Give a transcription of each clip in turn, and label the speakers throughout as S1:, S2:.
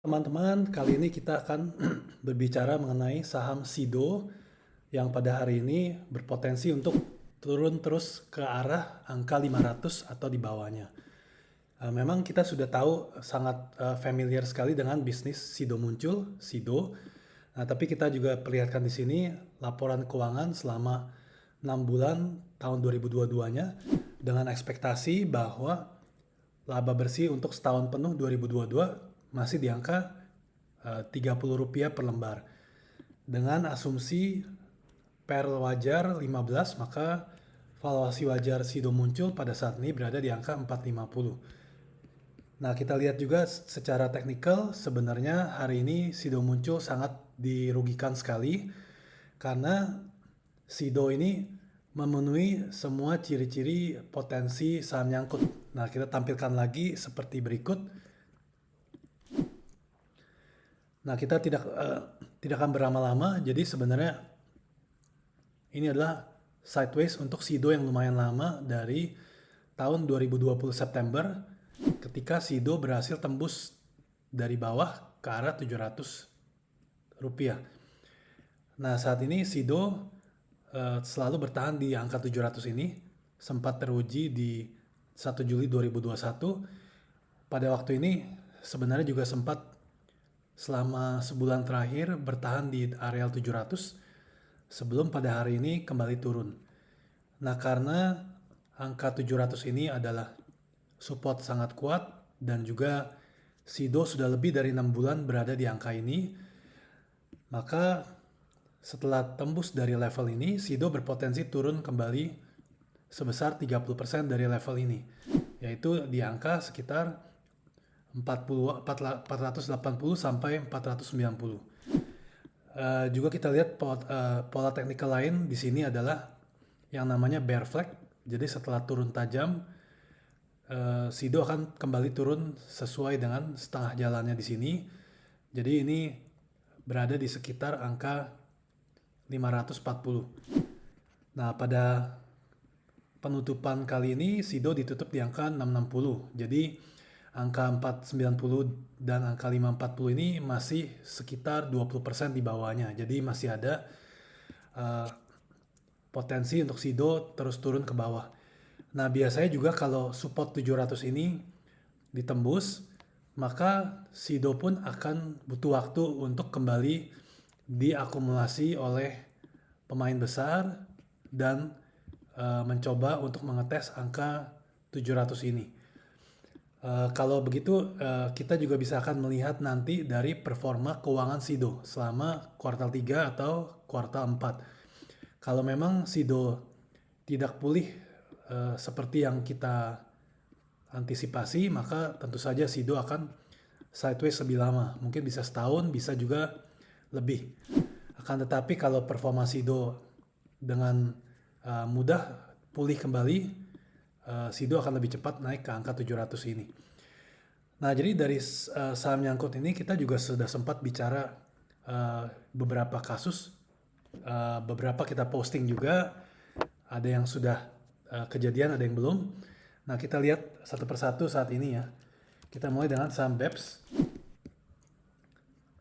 S1: Teman-teman, kali ini kita akan berbicara mengenai saham SIDO yang pada hari ini berpotensi untuk turun terus ke arah angka 500 atau di bawahnya. Memang kita sudah tahu sangat familiar sekali dengan bisnis SIDO muncul, SIDO. Nah, tapi kita juga perlihatkan di sini laporan keuangan selama 6 bulan tahun 2022-nya dengan ekspektasi bahwa laba bersih untuk setahun penuh 2022 masih di angka Rp30 per lembar. Dengan asumsi per wajar 15, maka valuasi wajar SIDO muncul pada saat ini berada di angka 450. Nah, kita lihat juga secara teknikal sebenarnya hari ini SIDO muncul sangat dirugikan sekali karena SIDO ini memenuhi semua ciri-ciri potensi saham nyangkut. Nah, kita tampilkan lagi seperti berikut. Nah, kita tidak akan berlama-lama. Jadi sebenarnya ini adalah sideways untuk SIDO yang lumayan lama dari tahun 2020 September ketika SIDO berhasil tembus dari bawah ke arah Rp700. Nah, saat ini SIDO selalu bertahan di angka 700 ini, sempat teruji di 1 Juli 2021. Pada waktu ini sebenarnya juga sempat selama sebulan terakhir bertahan di areal 700 sebelum pada hari ini kembali turun. Nah, karena angka 700 ini adalah support sangat kuat dan juga SIDO sudah lebih dari 6 bulan berada di angka ini, maka setelah tembus dari level ini, SIDO berpotensi turun kembali sebesar 30% dari level ini, yaitu di angka sekitar 480 sampai 490. Juga kita lihat pola teknikal lain di sini adalah yang namanya bear flag. Jadi setelah turun tajam, SIDO akan kembali turun sesuai dengan setengah jalannya di sini. Jadi ini berada di sekitar angka 540. Nah, pada penutupan kali ini SIDO ditutup di angka 660. Jadi angka 490 dan angka 540 ini masih sekitar 20% di bawahnya. Jadi masih ada potensi untuk SIDO terus turun ke bawah. Nah, biasanya juga kalau support 700 ini ditembus, maka SIDO pun akan butuh waktu untuk kembali diakumulasi oleh pemain besar dan mencoba untuk mengetes angka 700 ini. Kalau begitu kita juga bisa akan melihat nanti dari performa keuangan SIDO selama kuartal 3 atau kuartal 4. Kalau memang SIDO tidak pulih seperti yang kita antisipasi, maka tentu saja SIDO akan sideways lebih lama. Mungkin bisa setahun, bisa juga lebih. Akan tetapi kalau performa SIDO dengan mudah pulih kembali, SIDO akan lebih cepat naik ke angka 700 ini. Nah, jadi dari saham nyangkut ini kita juga sudah sempat bicara beberapa kasus, beberapa kita posting juga, ada yang sudah kejadian, ada yang belum. Nah, kita lihat satu persatu saat ini ya. Kita mulai dengan saham BEPS.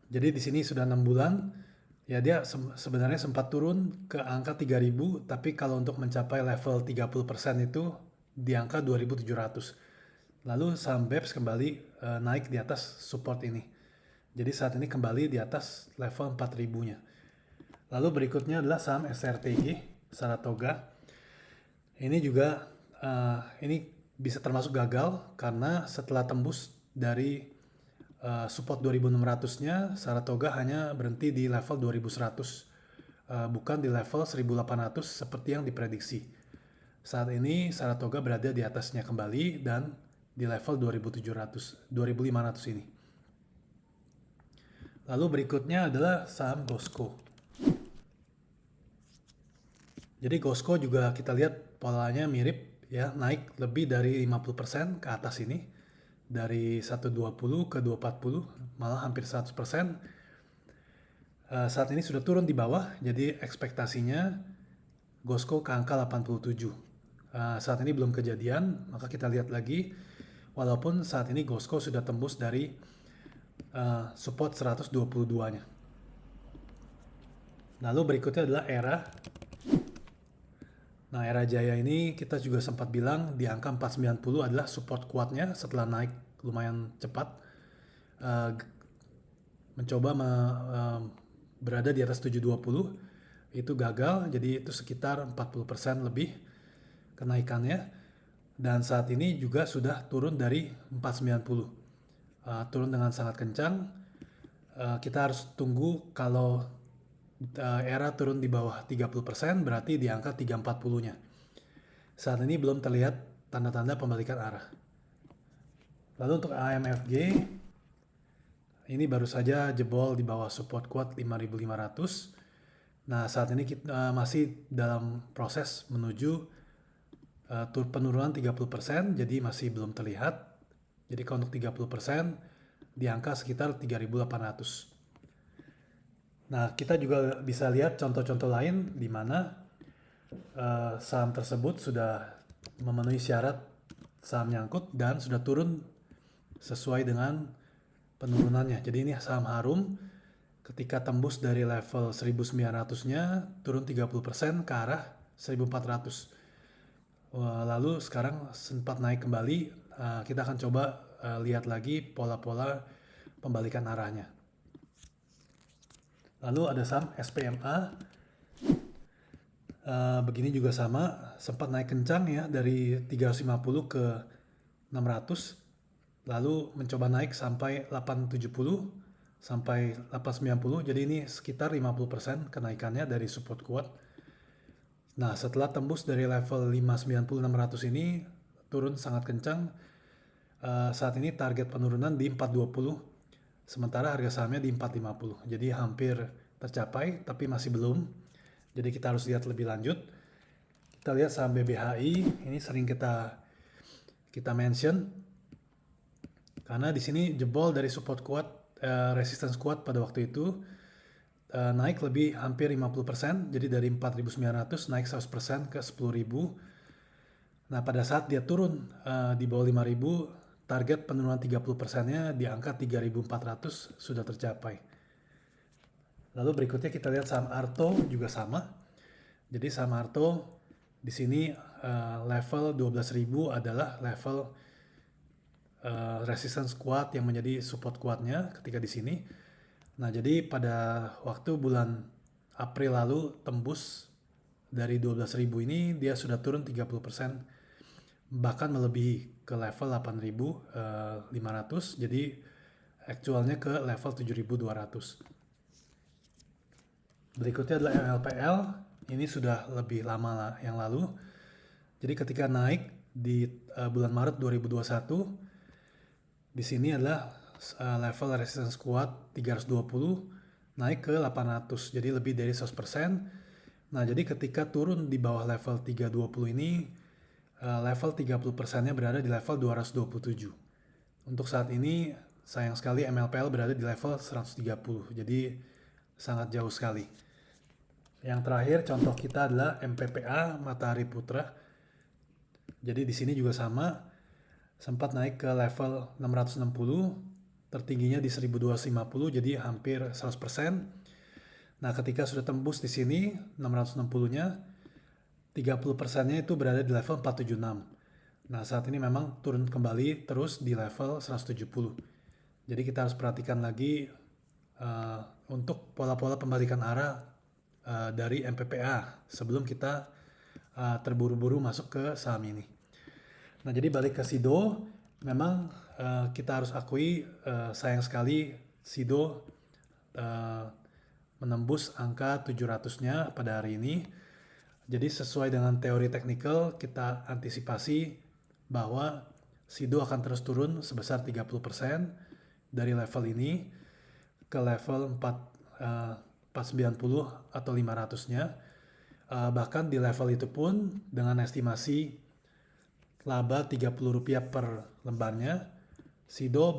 S1: Jadi di sini sudah 6 bulan, ya dia sebenarnya sempat turun ke angka 3.000, tapi kalau untuk mencapai level 30% itu di angka 2.700. Lalu saham BEPS kembali naik di atas support ini. Jadi saat ini kembali di atas level 4.000-nya. Lalu berikutnya adalah saham SRTG, Saratoga. Ini juga ini bisa termasuk gagal karena setelah tembus dari support 2600-nya, Saratoga hanya berhenti di level 2100, bukan di level 1800 seperti yang diprediksi. Saat ini Saratoga berada di atasnya kembali dan di level 2700, 2500 ini. Lalu berikutnya adalah saham Gosco. Jadi Gosco juga kita lihat polanya mirip ya, naik lebih dari 50% ke atas ini. Dari 120 ke 240, malah hampir 100%. Saat ini sudah turun di bawah, jadi ekspektasinya Gosco ke angka 87. Saat ini belum kejadian, maka kita lihat lagi. Walaupun saat ini Gosco sudah tembus dari support 122-nya. Lalu berikutnya adalah ERA. Nah, ERA Jaya ini kita juga sempat bilang di angka 490 adalah support kuatnya setelah naik lumayan cepat. Mencoba berada di atas 720 itu gagal, jadi itu sekitar 40% lebih kenaikannya, dan saat ini juga sudah turun dari 490, turun dengan sangat kencang. Kita harus tunggu kalau ERA turun di bawah 30%, berarti di angka 340-nya. Saat ini belum terlihat tanda-tanda pembalikan arah. Lalu untuk AMFG ini baru saja jebol di bawah support kuat 5.500. Nah, saat ini kita masih dalam proses menuju penurunan 30%, jadi masih belum terlihat. Jadi kalau untuk 30% di angka sekitar 3.800. Nah, kita juga bisa lihat contoh-contoh lain di mana saham tersebut sudah memenuhi syarat saham nyangkut dan sudah turun sesuai dengan penurunannya. Jadi ini saham Harum ketika tembus dari level 1900-nya turun 30% ke arah 1400. Lalu sekarang sempat naik kembali. Kita akan coba lihat lagi pola-pola pembalikan arahnya. Lalu ada saham SPMA. Begini juga sama, sempat naik kencang ya dari 350 ke 600. Lalu mencoba naik sampai 870 sampai 890, jadi ini sekitar 50% kenaikannya dari support kuat. Nah, setelah tembus dari level 590-600 ini turun sangat kencang. Saat ini target penurunan di 420, sementara harga sahamnya di 450, jadi hampir tercapai tapi masih belum. Jadi kita harus lihat lebih lanjut. Kita lihat saham BBHI, ini sering kita mention karena di sini jebol dari support kuat, resistance kuat pada waktu itu, naik lebih hampir 50%, jadi dari 4.900 naik 100% ke 10.000. Nah, pada saat dia turun di bawah 5.000, target penurunan 30%-nya di angka 3.400 sudah tercapai. Lalu berikutnya kita lihat saham Arto juga sama. Jadi saham Arto di sini level 12.000 adalah level resistance kuat yang menjadi support kuatnya ketika di sini. Nah, jadi pada waktu bulan April lalu tembus dari 12.000 ini dia sudah turun 30%, bahkan melebihi ke level 8.500, jadi aktualnya ke level 7.200. Berikutnya adalah MLPL, ini sudah lebih lama lah yang lalu. Jadi ketika naik di bulan Maret 2021, di sini adalah level resistance kuat 320 naik ke 800, jadi lebih dari 100%. Nah, jadi ketika turun di bawah level 320 ini, level 30%-nya berada di level 227. Untuk saat ini sayang sekali MLPL berada di level 130, jadi sangat jauh sekali. Yang terakhir contoh kita adalah MPPA Matahari Putra. Jadi di sini juga sama, sempat naik ke level 660, tertingginya di 1250, jadi hampir 100%. Nah, ketika sudah tembus di sini 660-nya, 30%-nya itu berada di level 476. Nah, saat ini memang turun kembali terus di level 170. Jadi kita harus perhatikan lagi untuk pola-pola pembalikan arah dari MPPA sebelum kita terburu-buru masuk ke saham ini. Nah, jadi balik ke Sido, memang kita harus akui sayang sekali Sido menembus angka 700-nya pada hari ini. Jadi sesuai dengan teori teknikal, kita antisipasi bahwa Sido akan terus turun sebesar 30% dari level ini ke level 490 atau 500-nya. Bahkan di level itu pun dengan estimasi laba Rp30 per lembarnya, Sido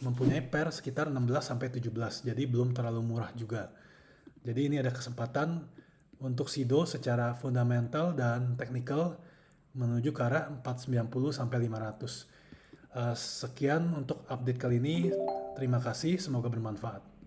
S1: mempunyai PER sekitar 16-17, jadi belum terlalu murah juga. Jadi ini ada kesempatan untuk Sido secara fundamental dan teknikal menuju ke arah 490-500. Sekian untuk update kali ini. Terima kasih, semoga bermanfaat.